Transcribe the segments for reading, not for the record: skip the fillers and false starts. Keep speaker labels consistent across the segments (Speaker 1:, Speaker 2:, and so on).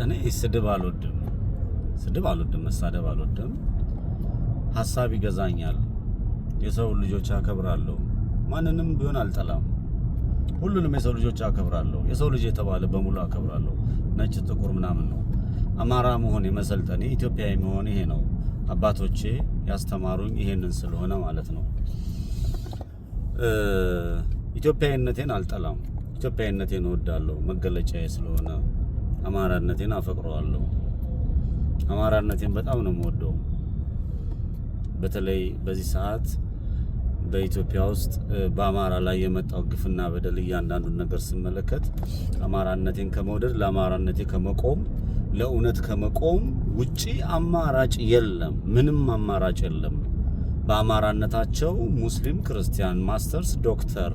Speaker 1: እኔ ስድብ አልወድም፣ መሳደብ አልወድም። ሐሳብ ይገዛኛል። የሰው ልጆች አከብራለሁ። ማንንም ቢሆን አልጠላም። ሁሉንም የሰው ልጆች አከብራለሁ። የሰው ልጅ የተባለ በሙሉ አከብራለሁ። ነጭ ጥቁር ምናምን ነው። አማራ መሆን የመሰልጠኔ ኢትዮጵያዊ መሆን ይሄ ነው። አባቶቼ ያስተማሩኝ ይሄንን ስለሆነ ማለት ነው። ኢትዮጵያዊነቴን አልጠላም። ኢትዮጵያዊነቴን እወዳለሁ። መገለጫዬ ስለሆነ አማራነቴን አፈቅረዋለሁ። አማራነቴን በጣም ነው የምወደው። በተለይ በዚህ ሰዓት በኢትዮጵያ ውስጥ በአማራ ላይ የመጣው ግፍና በደል እያንዳንዱን ነገር ስመለከት አማራነቴን ከመውደድ ለአማራነቴ ከመቆም ለእውነት ከመቆም ውጪ አማራጭ የለም። ምንም አማራጭ የለም። በአማራነታቸው ሙስሊም፣ ክርስቲያን፣ ማስተርስ፣ ዶክተር፣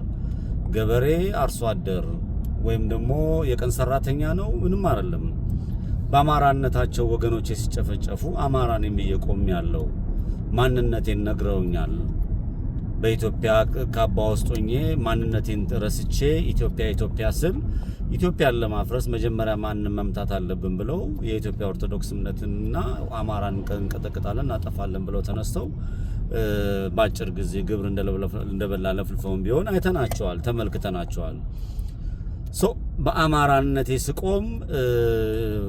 Speaker 1: ገበሬ፣ አርሶ አደር ወይም ደግሞ የቀን ሰራተኛ ነው ምንም አይደለም። በአማራነታቸው ወገኖቼ ሲጨፈጨፉ አማራን የሚየቆም ያለው ማንነቴን ነግረውኛል። በኢትዮጵያ ካባ ውስጥ ሆኜ ማንነቴን ረስቼ ኢትዮጵያ ስል ኢትዮጵያን ለማፍረስ መጀመሪያ ማንን መምታት አለብን ብለው የኢትዮጵያ ኦርቶዶክስ እምነትና አማራን እንቀጠቅጣለን እናጠፋለን ብለው ተነስተው በአጭር ጊዜ ግብር እንደበላ ለፍልፈውን ቢሆን አይተናቸዋል፣ ተመልክተናቸዋል። በአማራነቴ ስቆም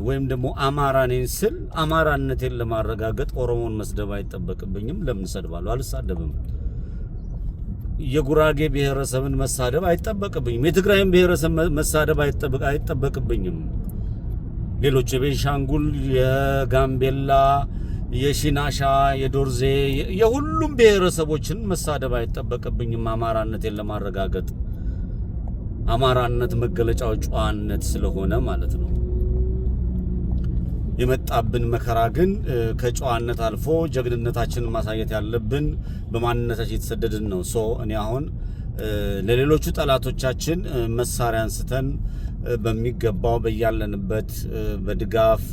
Speaker 1: ወይም ደግሞ አማራኔን ስል አማራነቴን ለማረጋገጥ ኦሮሞን መስደብ አይጠበቅብኝም። ለምን ሰድባለሁ? አልሳደብም። የጉራጌ ብሔረሰብን መሳደብ አይጠበቅብኝም። የትግራይን ብሔረሰብ መሳደብ አይጠበቅብኝም። ሌሎች የቤንሻንጉል፣ የጋምቤላ፣ የሺናሻ፣ የዶርዜ የሁሉም ብሔረሰቦችን መሳደብ አይጠበቅብኝም። አማራነቴን ለማረጋገጥ አማራነት መገለጫው ጨዋነት ስለሆነ ማለት ነው። የመጣብን መከራ ግን ከጨዋነት አልፎ ጀግንነታችንን ማሳየት ያለብን በማንነታችን የተሰደድን ነው። እኔ አሁን ለሌሎቹ ጠላቶቻችን መሳሪያ አንስተን በሚገባው በያለንበት በድጋፍ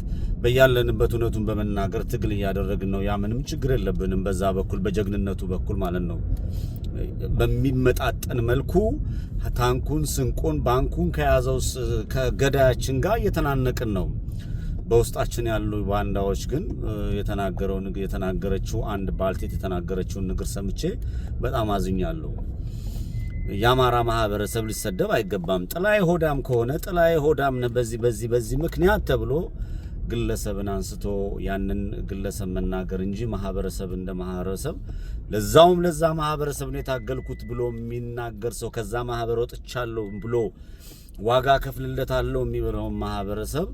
Speaker 1: በያለንበት እውነቱን በመናገር ትግል እያደረግን ነው። ያ ምንም ችግር የለብንም። በዛ በኩል በጀግንነቱ በኩል ማለት ነው በሚመጣጠን መልኩ ታንኩን፣ ስንቁን፣ ባንኩን ከያዘው ከገዳያችን ጋር እየተናነቅን ነው። በውስጣችን ያሉ ባንዳዎች ግን የተናገረችው አንድ ባልቴት የተናገረችውን ንግር ሰምቼ በጣም አዝኛለሁ። የአማራ ማህበረሰብ ሊሰደብ አይገባም። ጥላዬ ሆዳም ከሆነ ጥላዬ ሆዳም ነው በዚህ ምክንያት ተብሎ ግለሰብን አንስቶ ያንን ግለሰብ መናገር እንጂ ማህበረሰብ እንደ ማህበረሰብ ለዛውም ለዛ ማህበረሰብ ነው የታገልኩት ብሎ የሚናገር ሰው ከዛ ማህበር ወጥቻለሁ ብሎ ዋጋ ከፍልለታለሁ የሚበለው ማህበረሰብ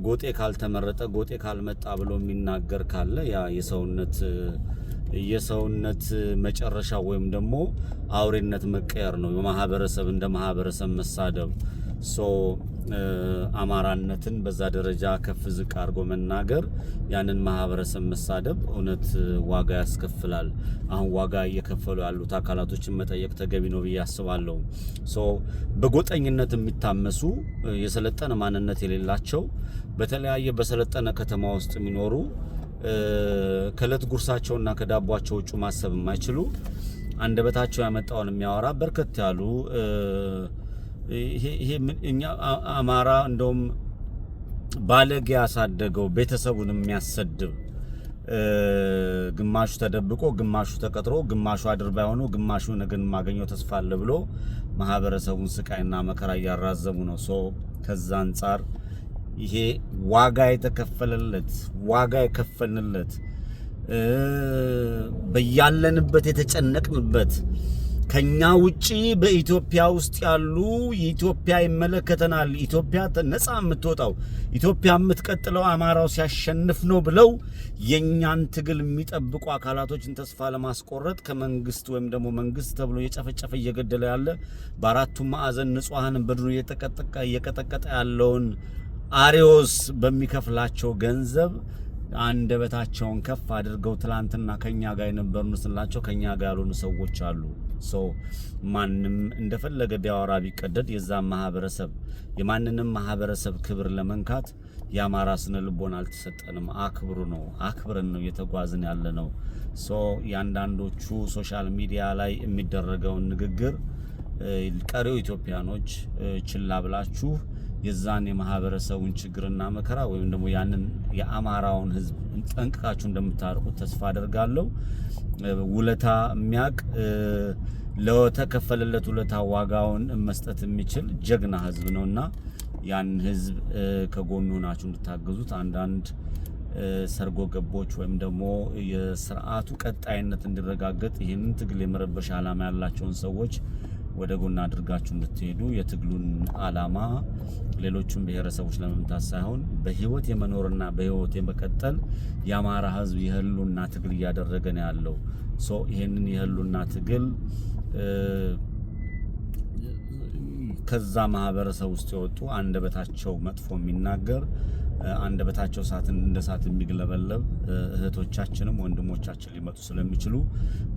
Speaker 1: ጎጤ ካልተመረጠ ጎጤ ካልመጣ ብሎ የሚናገር ካለ ያ የሰውነት መጨረሻ ወይም ደግሞ አውሬነት መቀየር ነው። የማህበረሰብ እንደ ማህበረሰብ መሳደብ አማራነትን በዛ ደረጃ ከፍ ዝቅ አድርጎ መናገር ያንን ማህበረሰብ መሳደብ እውነት ዋጋ ያስከፍላል። አሁን ዋጋ እየከፈሉ ያሉት አካላቶችን መጠየቅ ተገቢ ነው ብዬ አስባለሁ። በጎጠኝነት የሚታመሱ የሰለጠነ ማንነት የሌላቸው በተለያየ በሰለጠነ ከተማ ውስጥ የሚኖሩ ከእለት ጉርሳቸውና ከዳቧቸው ውጭ ማሰብ የማይችሉ አንደበታቸው ያመጣውን የሚያወራ በርከት ያሉ ይሄ እኛ አማራ እንደውም ባለጌ ያሳደገው ቤተሰቡን የሚያሰድብ ግማሹ ተደብቆ ግማሹ ተቀጥሮ ግማሹ አድርባይ ሆኖ ግማሹ ነገን ማገኘው ተስፋ አለ ብሎ ማህበረሰቡን ስቃይና መከራ እያራዘሙ ነው። ከዛ አንፃር ይሄ ዋጋ የከፈልንለት በያለንበት የተጨነቅንበት ከኛ ውጪ በኢትዮጵያ ውስጥ ያሉ ኢትዮጵያ ይመለከተናል፣ ኢትዮጵያ ነፃ የምትወጣው ኢትዮጵያ የምትቀጥለው አማራው ሲያሸንፍ ነው ብለው የኛን ትግል የሚጠብቁ አካላቶችን ተስፋ ለማስቆረጥ ከመንግስት ወይም ደግሞ መንግስት ተብሎ እየጨፈጨፈ እየገደለ ያለ በአራቱ ማዕዘን ንጹሃንን በድሩ እየቀጠቀጠ ያለውን አሪዮስ በሚከፍላቸው ገንዘብ አንደበታቸውን ከፍ አድርገው ትላንትና ከኛ ጋር የነበሩን ስላቸው ከኛ ጋር ያሉን ሰዎች አሉ። ማንንም እንደፈለገ ቢያወራ ቢቀደድ የዛ ማህበረሰብ የማንንም ማህበረሰብ ክብር ለመንካት የአማራ ስነ ልቦና አልተሰጠንም። አክብረን ነው እየተጓዝን ያለ ነው። ያንዳንዶቹ ሶሻል ሚዲያ ላይ የሚደረገውን ንግግር ቀሪው ኢትዮጵያኖች ችላ ብላችሁ የዛን የማህበረሰቡን ችግርና መከራ ወይም ደግሞ ያንን የአማራውን ህዝብ ጠንቅቃችሁ እንደምታርቁት ተስፋ አደርጋለሁ። ውለታ የሚያቅ ለተከፈለለት ውለታ ዋጋውን መስጠት የሚችል ጀግና ህዝብ ነውና ያን ህዝብ ከጎኑ ሆናችሁ እንድታገዙት አንዳንድ ሰርጎ ገቦች ወይም ደግሞ የሥርዓቱ ቀጣይነት እንዲረጋገጥ ይህንን ትግል የመረበሽ ዓላማ ያላቸውን ሰዎች ወደ ጎን አድርጋችሁ እንድትሄዱ የትግሉን ዓላማ ሌሎቹን ብሔረሰቦች ለመምታት ሳይሆን በህይወት የመኖርና በህይወት የመቀጠል የአማራ ህዝብ የህልውና ትግል እያደረገ ነው ያለው። ይሄንን የህልውና ትግል ከዛ ማህበረሰብ ውስጥ የወጡ አንደበታቸው መጥፎ የሚናገር አንደበታቸው እንደ እሳት የሚግለበለብ እህቶቻችንም ወንድሞቻችን ሊመጡ ስለሚችሉ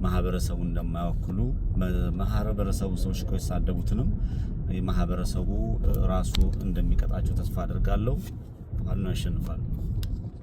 Speaker 1: ማህበረሰቡ እንደማይወክሉ ማህበረሰቡ ሰዎች ከሳደቡትንም ማህበረሰቡ ራሱ እንደሚቀጣቸው ተስፋ አደርጋለሁ። ፋኖ ያሸንፋል።